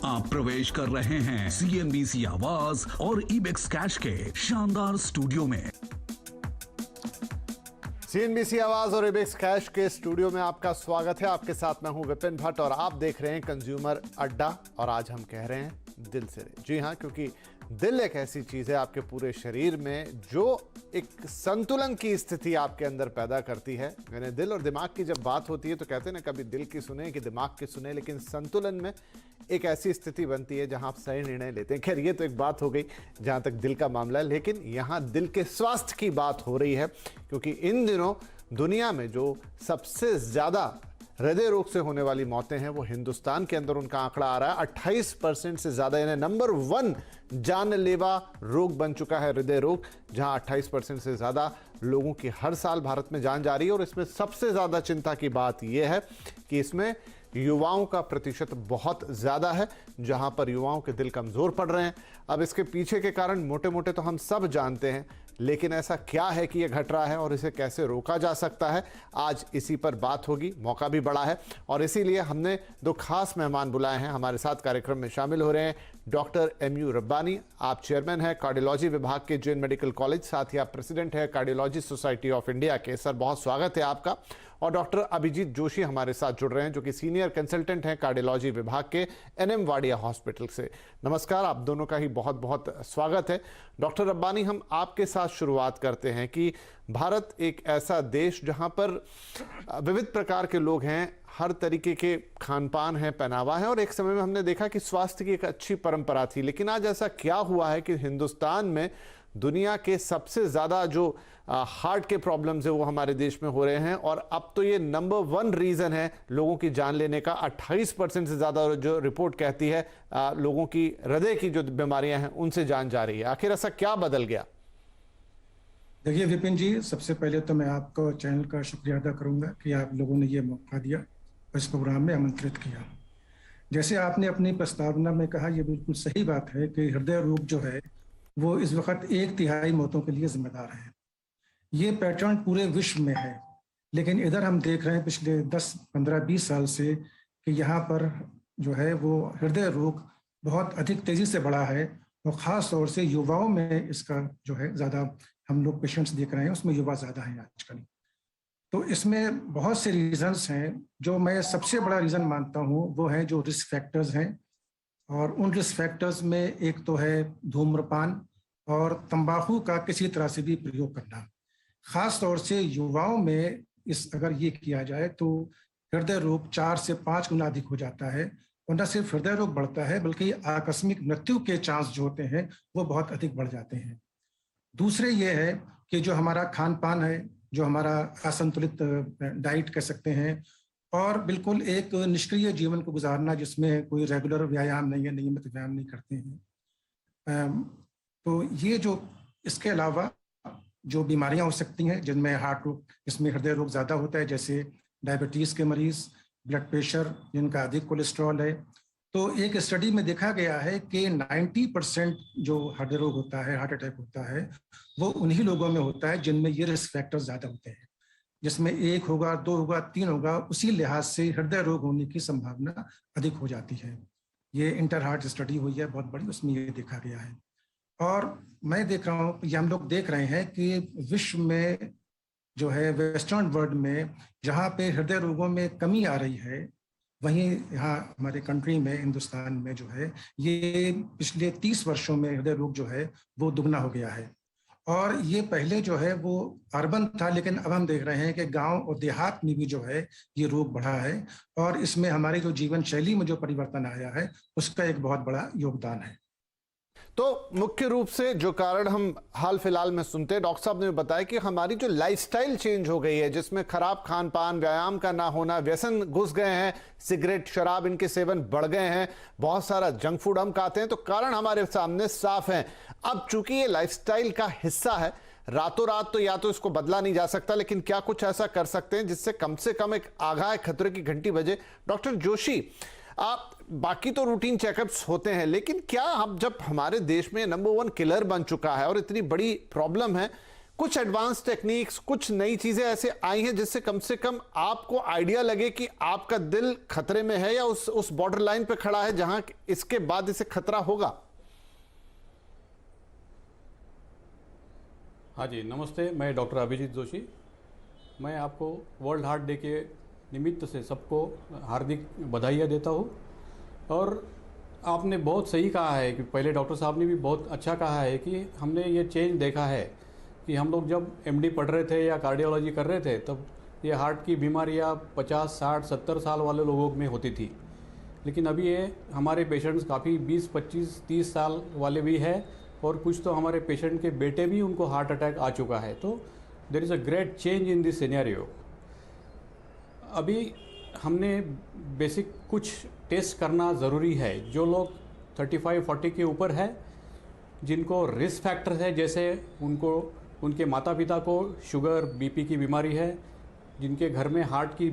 आप प्रवेश कर रहे हैं CNBC आवाज और इबेक्स कैश के शानदार स्टूडियो में। CNBC आवाज और इबेक्स कैश के स्टूडियो में आपका स्वागत है। आपके साथ मैं हूं विपिन भट्ट और आप देख रहे हैं कंज्यूमर अड्डा। और आज हम कह रहे हैं दिल से। जी हां, क्योंकि दिल एक ऐसी चीज है आपके पूरे शरीर में जो एक संतुलन की स्थिति आपके अंदर पैदा करती है। यानी दिल और दिमाग की जब बात होती है तो कहते हैं ना, कभी दिल की सुने कि दिमाग की सुने, लेकिन संतुलन में एक ऐसी स्थिति बनती है जहां आप सही निर्णय लेते हैं। खैर, ये तो एक बात हो गई जहां तक दिल का मामला है, लेकिन यहां दिल के स्वास्थ्य की बात हो रही है, क्योंकि इन दिनों दुनिया में जो सबसे ज्यादा हृदय रोग से होने वाली मौतें हैं वो हिंदुस्तान के अंदर उनका आंकड़ा आ रहा है 28% से ज्यादा। यानी नंबर 1 जानलेवा रोग बन चुका है हृदय रोग, जहां 28% से ज्यादा लोगों की हर साल भारत में जान जा रही है। और इसमें सबसे ज्यादा चिंता की बात यह है कि इसमें युवाओं का प्रतिशत बहुत ज्यादा है, जहां पर युवाओं के दिल कमजोर पड़ रहे हैं। अब इसके पीछे के कारण मोटे मोटे तो हम सब जानते हैं, लेकिन ऐसा क्या है कि यह घट रहा है और इसे कैसे रोका जा सकता है, आज इसी पर बात होगी। मौका भी बड़ा है और इसीलिए हमने 2 खास मेहमान बुलाए हैं। हमारे साथ कार्यक्रम में शामिल हो रहे हैं डॉक्टर MU रब्बानी। आप चेयरमैन हैं कार्डियोलॉजी विभाग के जैन मेडिकल कॉलेज, साथ ही आप प्रेसिडेंट हैं कार्डियोलॉजी सोसाइटी ऑफ इंडिया के। सर, बहुत स्वागत है आपका। और डॉक्टर अभिजीत जोशी हमारे साथ जुड़ रहे हैं, जो कि सीनियर कंसल्टेंट हैं कार्डियोलॉजी विभाग के NM वाडिया हॉस्पिटल से। नमस्कार, आप दोनों का ही बहुत बहुत स्वागत है। डॉक्टर रब्बानी, हम आपके साथ शुरुआत करते हैं कि भारत एक ऐसा देश जहां पर विविध प्रकार के लोग हैं, हर तरीके के खान पान है, पहनावा है, और एक समय में हमने देखा कि स्वास्थ्य की एक अच्छी परंपरा थी। लेकिन आज ऐसा क्या हुआ है कि हिंदुस्तान में दुनिया के सबसे ज़्यादा जो हार्ट के प्रॉब्लम्स है वो हमारे देश में हो रहे हैं, और अब तो ये नंबर 1 रीज़न है लोगों की जान लेने का। 28% से ज़्यादा जो रिपोर्ट कहती है लोगों की हृदय की जो बीमारियां हैं उनसे जान जा रही है। आखिर ऐसा क्या बदल गया? देखिए विपिन जी, सबसे पहले तो मैं आपको चैनल का शुक्रिया अदा करूंगा कि आप लोगों ने ये मौका दिया और इस प्रोग्राम में आमंत्रित किया। जैसे आपने अपनी प्रस्तावना में कहा, ये बिल्कुल सही बात है कि हृदय रोग जो है वो इस वक्त 1/3 मौतों के लिए जिम्मेदार है। ये पैटर्न पूरे विश्व में है, लेकिन इधर हम देख रहे हैं पिछले 10, 15, 20 साल से कि यहाँ पर जो है वो हृदय रोग बहुत अधिक तेजी से बढ़ा है, और ख़ास तौर से युवाओं में इसका जो है ज़्यादा हम लोग पेशेंट्स देख रहे हैं, उसमें युवा ज़्यादा हैं आजकल। तो इसमें बहुत से रीज़न्स हैं। जो मैं सबसे बड़ा रीज़न मानता हूँ वो है जो रिस्क फैक्टर्स हैं, और उन रिस्क फैक्टर्स में एक तो है धूम्रपान और तंबाकू का किसी तरह से भी प्रयोग करना। ख़ास तौर से युवाओं में अगर ये किया जाए तो हृदय रोग 4 से 5 गुना अधिक हो जाता है, और न सिर्फ हृदय रोग बढ़ता है बल्कि आकस्मिक मृत्यु के चांस जो होते हैं वो बहुत अधिक बढ़ जाते हैं। दूसरे ये है कि जो हमारा खान पान है, जो हमारा असंतुलित डाइट कह सकते हैं, और बिल्कुल एक निष्क्रिय जीवन को गुजारना जिसमें कोई रेगुलर व्यायाम नहीं है, नियमित व्यायाम नहीं करते हैं। तो ये जो इसके अलावा जो बीमारियां हो सकती हैं जिनमें हार्ट रोग, इसमें हृदय रोग ज़्यादा होता है, जैसे डायबिटीज़ के मरीज़, ब्लड प्रेशर, जिनका अधिक कोलेस्ट्रॉल है। तो एक स्टडी में देखा गया है कि 90% जो हृदय रोग होता है, हार्ट अटैक होता है, वो उन्हीं लोगों में होता है जिनमें ये रिस्क फैक्टर ज़्यादा होते हैं, जिसमें 1 होगा, 2 होगा, 3 होगा, उसी लिहाज से हृदय रोग होने की संभावना अधिक हो जाती है। ये इंटर हार्ट स्टडी हुई है बहुत बड़ी, उसमें ये देखा गया है। और मैं देख रहा हूँ, ये हम लोग देख रहे हैं कि विश्व में जो है वेस्टर्न वर्ल्ड में जहाँ पे हृदय रोगों में कमी आ रही है, वहीं यहाँ हमारे कंट्री में, हिंदुस्तान में जो है ये पिछले 30 वर्षों में हृदय रोग जो है वो दुगना हो गया है। और ये पहले जो है वो अर्बन था, लेकिन अब हम देख रहे हैं कि गांव और देहात में भी जो है ये रोग बढ़ा है, और इसमें हमारी जो जीवन शैली में जो परिवर्तन आया है उसका एक बहुत बड़ा योगदान है। तो मुख्य रूप से जो कारण हम हाल फिलहाल में सुनते हैं, डॉक्टर साहब ने बताया कि हमारी जो लाइफस्टाइल चेंज हो गई है, जिसमें खराब खान पान, व्यायाम का ना होना, व्यसन घुस गए हैं, सिगरेट शराब इनके सेवन बढ़ गए हैं, बहुत सारा जंक फूड हम खाते हैं। तो कारण हमारे सामने साफ है। अब चूंकि ये लाइफस्टाइल का हिस्सा है, रातों रात तो या तो इसको बदला नहीं जा सकता, लेकिन क्या कुछ ऐसा कर सकते हैं जिससे कम से कम एक आगाह खतरे की घंटी बजे? डॉक्टर जोशी, आप बाकी तो रूटीन चेकअप्स होते हैं, लेकिन क्या हम जब हमारे देश में नंबर 1 किलर बन चुका है और इतनी बड़ी प्रॉब्लम है, कुछ एडवांस टेक्निक्स, कुछ नई चीजें ऐसे आई हैं जिससे कम से कम आपको आइडिया लगे कि आपका दिल खतरे में है या उस बॉर्डर लाइन पे खड़ा है जहां इसके बाद इसे खतरा होगा? हाँ जी, नमस्ते। मैं डॉक्टर अभिजीत जोशी। मैं आपको वर्ल्ड हार्ट डे के निमित्त से सबको हार्दिक बधाइयाँ देता हूँ। और आपने बहुत सही कहा है कि पहले डॉक्टर साहब ने भी बहुत अच्छा कहा है कि हमने ये चेंज देखा है कि हम लोग जब एमडी पढ़ रहे थे या कार्डियोलॉजी कर रहे थे तब ये हार्ट की बीमारियाँ 50, 60, 70 साल वाले लोगों में होती थी। लेकिन अभी ये हमारे पेशेंट्स काफ़ी 20, 25, 30 साल वाले भी है, और कुछ तो हमारे पेशेंट के बेटे भी उनको हार्ट अटैक आ चुका है। तो there is a great change in this scenario. अभी हमने बेसिक कुछ टेस्ट करना ज़रूरी है। जो लोग 35-40 के ऊपर है, जिनको रिस्क फैक्टर है, जैसे उनके माता पिता को शुगर, बीपी की बीमारी है, जिनके घर में हार्ट की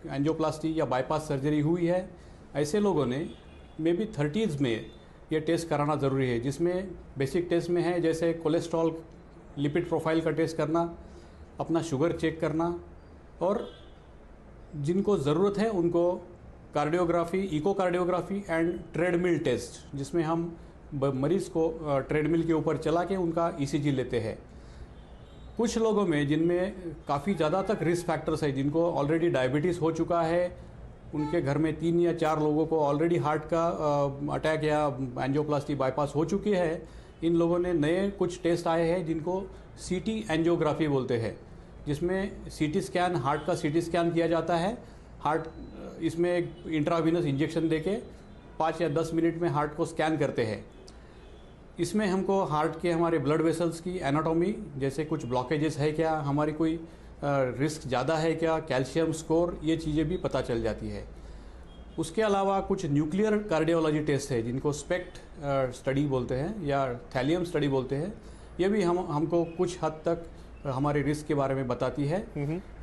एंजियोप्लास्टी या बाईपास सर्जरी हुई है, ऐसे लोगों ने मे बी 30s में ये टेस्ट कराना ज़रूरी है। जिसमें बेसिक टेस्ट में है जैसे कोलेस्ट्रॉल, लिपिड प्रोफाइल का टेस्ट करना, अपना शुगर चेक करना, और जिनको ज़रूरत है उनको cardiography, echocardiography and treadmill test, जिसमें हम मरीज़ को ट्रेडमिल के ऊपर चला के उनका ईसीजी लेते हैं। कुछ लोगों में जिनमें काफ़ी ज़्यादा तक रिस्क फैक्टर्स है, जिनको ऑलरेडी डायबिटीज़ हो चुका है, उनके घर में 3 या 4 लोगों को ऑलरेडी हार्ट का अटैक या एंजियोप्लास्टी बाईपास हो चुकी है, इन लोगों ने नए कुछ टेस्ट आए हैं जिनको सीटी एंजियोग्राफी बोलते हैं, जिसमें सीटी स्कैन, हार्ट का सीटी स्कैन किया जाता है। हार्ट इसमें एक इंट्रावीनस इंजेक्शन देके 5 या 10 मिनट में हार्ट को स्कैन करते हैं। इसमें हमको हार्ट के हमारे ब्लड वेसल्स की एनाटॉमी, जैसे कुछ ब्लॉकेजेस है क्या, हमारी कोई रिस्क ज़्यादा है क्या, कैल्शियम स्कोर, ये चीज़ें भी पता चल जाती है। उसके अलावा कुछ न्यूक्लियर कार्डियोलॉजी टेस्ट है जिनको स्पेक्ट स्टडी बोलते हैं या थैलियम स्टडी बोलते हैं। ये भी हमको कुछ हद तक हमारे रिस्क के बारे में बताती है।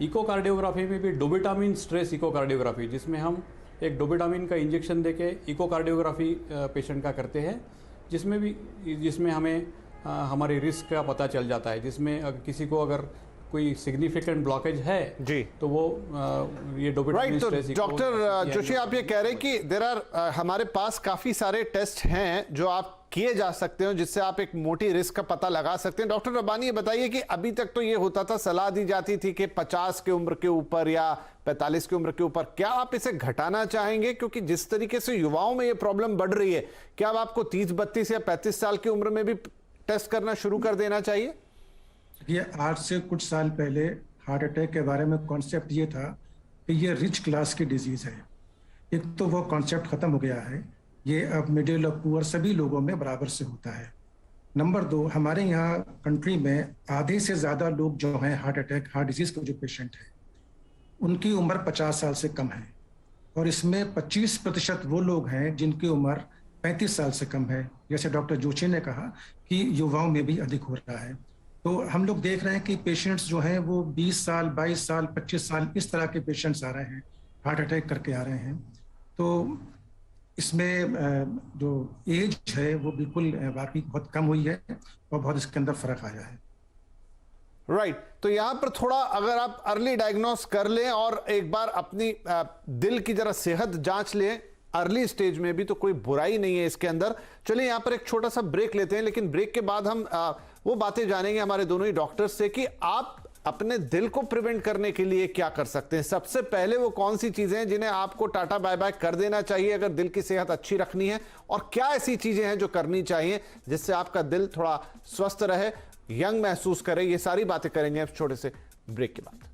इकोकार्डियोग्राफी में भी डोबिटामिन स्ट्रेस इकोकार्डियोग्राफी, जिसमें हम एक डोबिटामिन का इंजेक्शन देके इकोकार्डियोग्राफी पेशेंट का करते हैं, जिसमें हमें हमारे रिस्क का पता चल जाता है। जिसमें किसी को अगर कोई सिग्निफिकेंट ब्लॉकेज है जी, तो वो ये डोबिटामिन स्ट्रेस। तो डॉक्टर जोशी, आप ये कह रहे हैं कि देयर आर हमारे पास काफी सारे टेस्ट हैं जो आप किए जा सकते हो, जिससे आप एक मोटी रिस्क का पता लगा सकते हैं। डॉक्टर रब्बानी, ये बताइए कि अभी तक तो ये होता था, सलाह दी जाती थी कि 50 की उम्र के ऊपर या 45 की उम्र के ऊपर, क्या आप इसे घटाना चाहेंगे? क्योंकि जिस तरीके से युवाओं में ये प्रॉब्लम बढ़ रही है, क्या अब आपको 30, 32 या 35 साल की उम्र में भी टेस्ट करना शुरू कर देना चाहिए? ये आज से कुछ साल पहले हार्ट अटैक के बारे में कॉन्सेप्ट ये था कि ये रिच क्लास की डिजीज है। एक तो वो कॉन्सेप्ट खत्म हो गया है, ये अब मिडिल और पुअर सभी लोगों में बराबर से होता है। नंबर 2, हमारे यहाँ कंट्री में आधे से ज़्यादा लोग जो हैं हार्ट अटैक, हार्ट डिजीज के जो पेशेंट हैं, उनकी उम्र 50 साल से कम है, और इसमें 25% वो लोग हैं जिनकी उम्र 35 साल से कम है। जैसे डॉक्टर जोशी ने कहा कि युवाओं में भी अधिक हो रहा है। तो हम लोग देख रहे हैं कि पेशेंट्स जो हैं वो 20 साल, 22 साल, 25 साल इस तरह के पेशेंट्स आ रहे हैं, हार्ट अटैक करके आ रहे हैं। तो इसमें जो एज है वो बिल्कुल वाकई बहुत कम हुई है और बहुत इसके अंदर फर्क आया है। राइट, तो यहां पर थोड़ा अगर आप अर्ली डायग्नोस कर लें और एक बार अपनी दिल की जरा सेहत जांच लें अर्ली स्टेज में भी, तो कोई बुराई नहीं है इसके अंदर। चलिए यहां पर एक छोटा सा ब्रेक लेते हैं, लेकिन ब्रेक के बाद हम वो बातें जानेंगे हमारे दोनों ही डॉक्टर्स से कि आप अपने दिल को प्रिवेंट करने के लिए क्या कर सकते हैं। सबसे पहले वो कौन सी चीजें हैं जिन्हें आपको टाटा बाय बाय कर देना चाहिए अगर दिल की सेहत अच्छी रखनी है, और क्या ऐसी चीजें हैं जो करनी चाहिए जिससे आपका दिल थोड़ा स्वस्थ रहे, यंग महसूस करे। ये सारी बातें करेंगे अब छोटे से ब्रेक के बाद।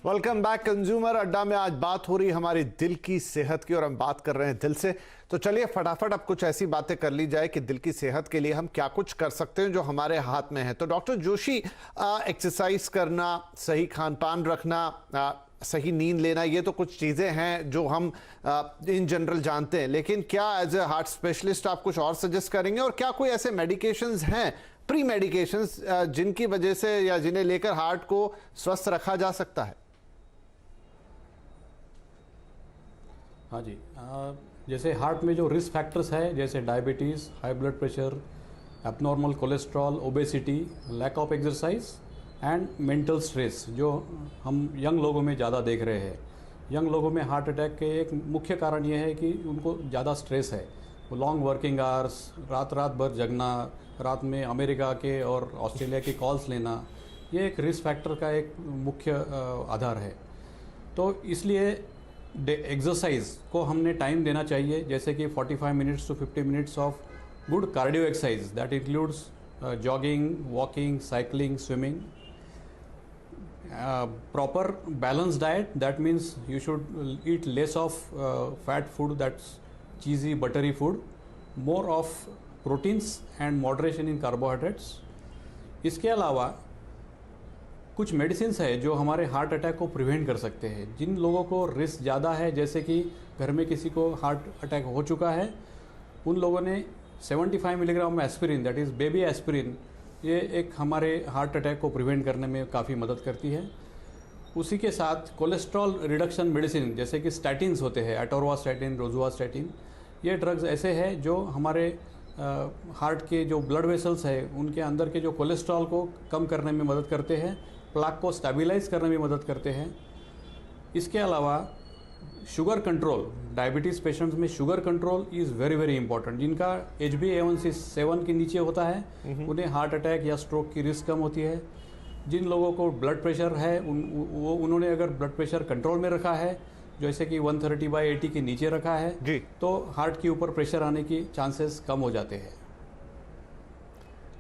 Welcome back. कंज्यूमर अड्डा में आज बात हो रही है हमारी दिल की सेहत की, और हम बात कर रहे हैं दिल से। तो चलिए फटाफट अब कुछ ऐसी बातें कर ली जाए कि दिल की सेहत के लिए हम क्या कुछ कर सकते हैं जो हमारे हाथ में है। तो डॉक्टर जोशी, एक्सरसाइज करना, सही खान पान रखना, सही नींद लेना, ये तो कुछ चीज़ें हैं जो हम इन जनरल जानते हैं, लेकिन क्या एज ए हार्ट स्पेशलिस्ट आप कुछ और सजेस्ट करेंगे? और क्या कोई ऐसे मेडिकेशंस हैं, प्री मेडिकेशंस, जिनकी वजह से या जिन्हें लेकर हार्ट को स्वस्थ रखा जा सकता है? हाँ जी, जैसे हार्ट में जो रिस्क फैक्टर्स है, जैसे diabetes, high blood pressure, abnormal cholesterol, obesity, lack of exercise and mental stress, जो हम यंग लोगों में ज़्यादा देख रहे हैं। यंग लोगों में हार्ट अटैक के एक मुख्य कारण ये है कि उनको ज़्यादा स्ट्रेस है। वो लॉन्ग वर्किंग आवर्स, रात भर जगना, रात में अमेरिका के और ऑस्ट्रेलिया के कॉल्स लेना, ये एक रिस्क फैक्टर का एक मुख्य आधार है। तो इसलिए एक्सरसाइज को हमने टाइम देना चाहिए, जैसे कि 45 minutes to 50 minutes of good cardio exercise that includes jogging, walking, cycling, swimming. Proper balanced diet, that means you should eat less of fat food, that's cheesy, buttery food, more of proteins and moderation in carbohydrates. इसके अलावा कुछ medicines है जो हमारे heart attack को prevent कर सकते हैं। जिन लोगों को रिस्क ज़्यादा है, जैसे कि घर में किसी को हार्ट अटैक हो चुका है, उन लोगों ने 75 milligram aspirin, that is baby aspirin, ये एक हमारे हार्ट अटैक को प्रिवेंट करने में काफ़ी मदद करती है। उसी के साथ कोलेस्ट्रॉल रिडक्शन मेडिसिन, जैसे कि स्टैटिन्स होते हैं, एटोरवास्टैटिन, रोजुवास्टैटिन, ये ड्रग्स ऐसे हैं जो हमारे हार्ट के जो ब्लड वेसल्स है उनके अंदर के जो कोलेस्ट्रॉल को कम करने में मदद करते हैं, प्लाक को स्टेबलाइज करने में मदद करते हैं। इसके अलावा शुगर कंट्रोल, डायबिटीज़ पेशेंट्स में sugar control is very very important. जिनका HbA1c 7 के नीचे होता है उन्हें हार्ट अटैक या स्ट्रोक की रिस्क कम होती है। जिन लोगों को ब्लड प्रेशर है उन्होंने अगर ब्लड प्रेशर कंट्रोल में रखा है, जैसे कि 130/80 के नीचे रखा है जी, तो हार्ट के ऊपर प्रेशर आने की चांसेस कम हो जाते हैं।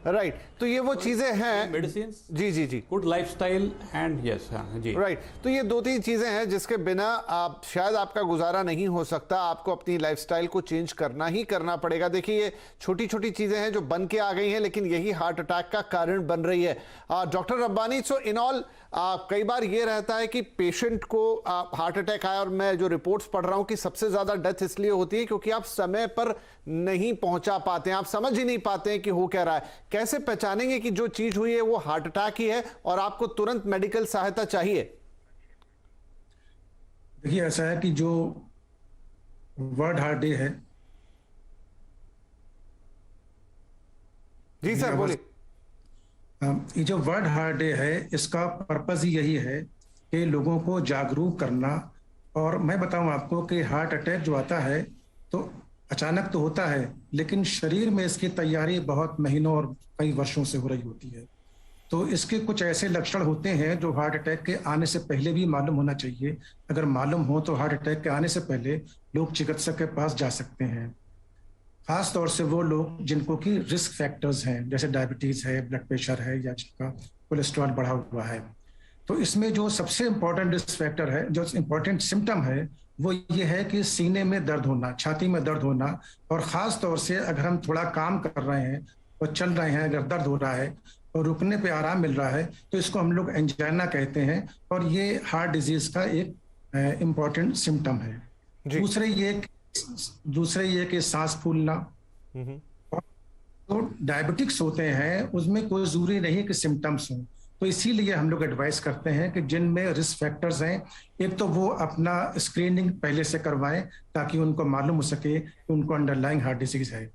राइट तो ये वो चीजें हैं, मेडिसिन, जी जी जी, गुड लाइफस्टाइल एंड यस, हाँ जी, राइट तो ये 2-3 चीजें हैं जिसके बिना आप शायद आपका गुजारा नहीं हो सकता। आपको अपनी लाइफस्टाइल को चेंज करना ही करना पड़ेगा। देखिए ये छोटी छोटी चीजें हैं जो बन के आ गई हैं, लेकिन यही हार्ट अटैक का कारण बन रही है। Doctor Rabbani, so in all कई बार ये रहता है कि पेशेंट को हार्ट अटैक आया, और मैं जो रिपोर्ट्स पढ़ रहा हूं कि सबसे ज्यादा डेथ इसलिए होती है क्योंकि आप समय पर नहीं पहुंचा पाते हैं, आप समझ ही नहीं पाते हैं कि हो क्या रहा है। कैसे पहचानेंगे कि जो चीज हुई है वो हार्ट अटैक ही है और आपको तुरंत मेडिकल सहायता चाहिए? देखिए ऐसा है कि जो वर्ल्ड हार्ट डे है, जी सर बोलिए। ये जो वर्ल्ड हार्ट डे है इसका पर्पस ही यही है कि लोगों को जागरूक करना। और मैं बताऊं आपको कि हार्ट अटैक जो आता है तो अचानक तो होता है, लेकिन शरीर में इसकी तैयारी बहुत महीनों और कई वर्षों से हो रही होती है। तो इसके कुछ ऐसे लक्षण होते हैं जो हार्ट अटैक के आने से पहले भी मालूम होना चाहिए। अगर मालूम हो तो हार्ट अटैक के आने से पहले लोग चिकित्सक के पास जा सकते हैं। खास तौर से वो लोग जिनको कि रिस्क फैक्टर्स हैं, जैसे डायबिटीज है, ब्लड प्रेशर है, या जिनका कोलेस्ट्रॉल बढ़ा हुआ है। तो इसमें जो सबसे इम्पोर्टेंट रिस्क फैक्टर है, जो इम्पोर्टेंट सिम्टम है, वो ये है कि सीने में दर्द होना, छाती में दर्द होना, और ख़ास तौर से अगर हम थोड़ा काम कर रहे हैं और चल रहे हैं, अगर दर्द हो रहा है और रुकने पे आराम मिल रहा है तो इसको हम लोग एंजाइना कहते हैं, और ये हार्ट डिजीज का एक इम्पॉर्टेंट सिम्टम है। दूसरे ये कि सांस फूलना। तो डायबिटिक्स होते हैं उसमें कोई जरूरी नहीं कि सिम्टम्स हों, तो इसीलिए हम लोग एडवाइस करते हैं कि जिनमें रिस्क फैक्टर्स हैं, एक तो वो अपना स्क्रीनिंग पहले से करवाएं ताकि उनको मालूम हो सके कि उनको अंडरलाइंग हार्ट डिजीज है।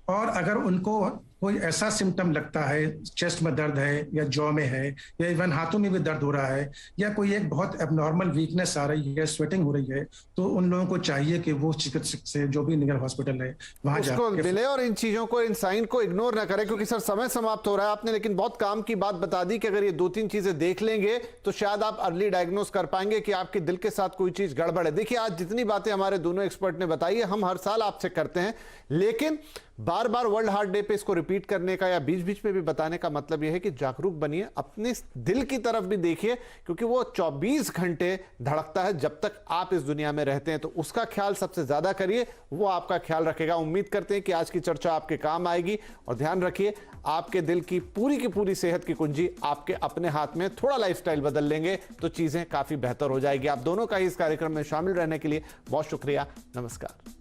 और अगर उनको कोई ऐसा सिम्टम लगता है, चेस्ट में दर्द है या जॉ में है या इवन हाथों में भी दर्द हो रहा है, या कोई एक बहुत एबनॉर्मल वीकनेस आ रही है, स्वेटिंग हो रही है, तो उन लोगों को चाहिए कि वो चिकित्सक से, जो भी नियर हॉस्पिटल है, वहां जाकर मिले और इन चीजों को, इन साइन को इग्नोर ना करें। क्योंकि सर समय समाप्त हो रहा है, आपने लेकिन बहुत काम की बात बता दी कि अगर ये 2-3 चीजें देख लेंगे तो शायद आप अर्ली डायग्नोस कर पाएंगे कि आपके दिल के साथ कोई चीज गड़बड़ है। देखिए आज जितनी बातें हमारे दोनों एक्सपर्ट ने बताई है हम हर साल आपसे करते हैं, लेकिन बार बार वर्ल्ड हार्ट डे पे इसको रिपीट करने का या बीच बीच में भी बताने का मतलब यह है कि जागरूक बनिए, अपने दिल की तरफ भी देखिए, क्योंकि वो 24 घंटे धड़कता है। जब तक आप इस दुनिया में रहते हैं तो उसका ख्याल सबसे ज्यादा करिए, वो आपका ख्याल रखेगा। उम्मीद करते हैं कि आज की चर्चा आपके काम आएगी। और ध्यान रखिए, आपके दिल की पूरी सेहत की कुंजी आपके अपने हाथ में। थोड़ा लाइफस्टाइल बदल लेंगे तो चीजें काफी बेहतर हो जाएगी। आप दोनों का ही इस कार्यक्रम में शामिल रहने के लिए बहुत शुक्रिया। नमस्कार।